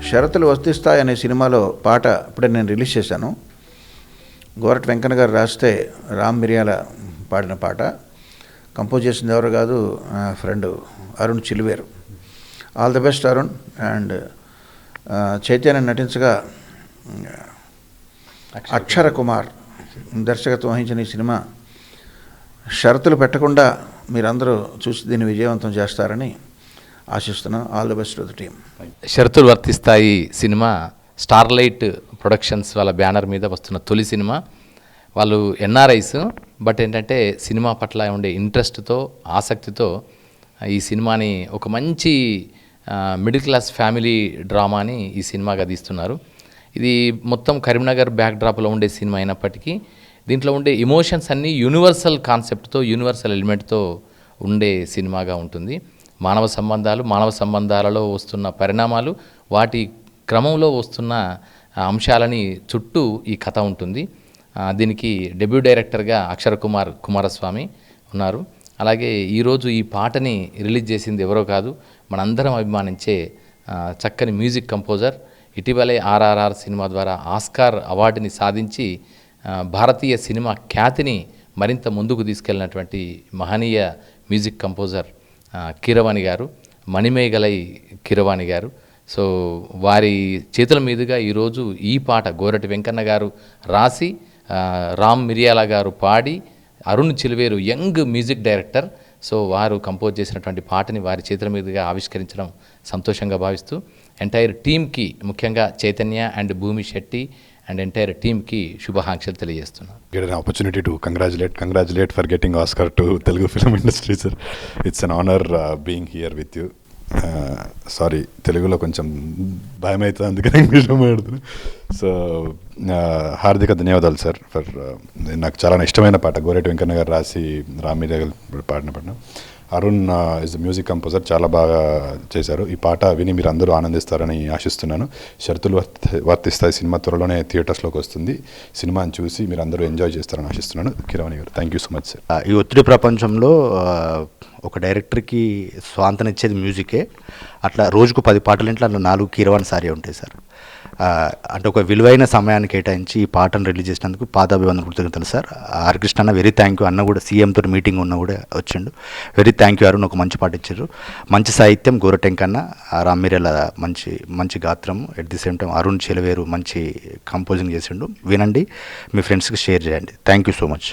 షరతులు వర్తిస్తాయి అనే సినిమాలో పాట ఇప్పుడే నేను రిలీజ్ చేశాను. గోరటి వెంకన్న గారు రాస్తే రామ్ మిరియాల పాడిన పాట. కంపోజ్ చేసింది ఎవరు కాదు, friend Arun Chiluveru. All the best Arun. And Chaitanya నటించగా అక్షర కుమార్ దర్శకత్వం వహించిన ఈ సినిమా షరతులు పెట్టకుండా మీరందరూ చూసి దీన్ని విజయవంతం చేస్తారని ఆశిస్తున్నాను. All the best to the team. షరతులు వర్తిస్తాయి సినిమా స్టార్లైట్ ప్రొడక్షన్స్ వాళ్ళ బ్యానర్ మీద వస్తున్న తొలి సినిమా. వాళ్ళు ఎన్ఆర్ఐస్, బట్ ఏంటంటే సినిమా పట్ల ఉండే ఇంట్రెస్ట్తో ఆసక్తితో ఈ సినిమాని ఒక మంచి మిడిల్ క్లాస్ ఫ్యామిలీ డ్రామాని ఈ సినిమాగా తీస్తున్నారు. ఇది మొత్తం కరీంనగర్ బ్యాక్డ్రాప్లో ఉండే సినిమా అయినప్పటికీ దీంట్లో ఉండే ఎమోషన్స్ అన్నీ యూనివర్సల్ కాన్సెప్ట్తో, యూనివర్సల్ ఎలిమెంట్తో ఉండే సినిమాగా ఉంటుంది. మానవ సంబంధాలలో వస్తున్న పరిణామాలు, వాటి క్రమంలో వస్తున్న అంశాలని చుట్టూ ఈ కథ ఉంటుంది. దీనికి డెబ్యూ డైరెక్టర్గా అక్షర కుమారస్వామి ఉన్నారు. అలాగే ఈరోజు ఈ పాటని రిలీజ్ చేసింది ఎవరో కాదు, మనందరం అభిమానించే చక్కని మ్యూజిక్ కంపోజర్, ఇటీవలే RRR సినిమా ద్వారా ఆస్కార్ అవార్డుని సాధించి భారతీయ సినిమా ఖ్యాతిని మరింత ముందుకు తీసుకెళ్ళినటువంటి మహనీయ మ్యూజిక్ కంపోజర్ కీరవాణి గారు, మణిమేగలై కీరవాణి గారు. సో వారి చేతుల మీదుగా ఈరోజు ఈ పాట గోరటి వెంకన్న గారు రాసి, రామ్ మిరియాల గారు పాడి, Arun Chiluveru young music director, so వారు కంపోజ్ చేసినటువంటి పాటని వారి చేతుల మీదుగా ఆవిష్కరించడం సంతోషంగా భావిస్తూ ఎంటైర్ టీమ్కి, ముఖ్యంగా చైతన్య అండ్ భూమి శెట్టి అండ్ ఎంటైర్ టీమ్కి శుభాకాంక్షలు తెలియజేస్తున్నాను. Get an opportunity to congratulate for getting Oscar to Telugu film industry, sir. It's an honor being here with you. Sorry, తెలుగులో కొంచెం భయం అవుతుంది, అందుకని ఇంగ్లీష్లో మాట్లాడుతున్నాను. సో హార్దిక ధన్యవాదాలు సార్ ఫర్ నాకు చాలా ఇష్టమైన పాట, గోరెటి వెంకన్న గారు రాసి రామ్ మీడియా పాడిన పాట. అరుణ్ ఇస్ మ్యూజిక్ కంపోజర్, చాలా బాగా చేశారు. ఈ పాట విని మీరు అందరూ ఆనందిస్తారని ఆశిస్తున్నాను. షరతులు వర్తిస్తాయి సినిమా త్వరలోనే థియేటర్స్లోకి వస్తుంది. సినిమాని చూసి మీరు అందరూ ఎంజాయ్ చేస్తారని ఆశిస్తున్నాను. కీరవాణి గారు, thank you so much sir. ఈ ఒత్తిడి ప్రపంచంలో ఒక డైరెక్టర్కి స్వాంతనిచ్చేది మ్యూజికే. అట్లా రోజుకు 10 పాటలు ఇంట్లో అట్లా 4 కీరవాణి సారీ ఉంటాయి సార్. అంటే ఒక విలువైన సమయాన్ని కేటాయించి ఈ పాటను రిలీజ్ చేసినందుకు పాదాభివందన కృతజ్ఞతలు సార్. హరికృష్ణ అన్న వెరీ థ్యాంక్ యూ. అన్న కూడా సీఎం తోటి మీటింగ్ ఉన్న కూడా వచ్చిండు. వెరీ థ్యాంక్ యూ అరుణ్, ఒక మంచి పాట ఇచ్చారు. మంచి సాహిత్యం గోరటెంకన్న, రామ్ మిరియాల మంచి గాత్రం, at the same time Arun Chiluveru మంచి కంపోజింగ్ చేసిండు. వినండి, మీ ఫ్రెండ్స్కి షేర్ చేయండి. Thank you so much.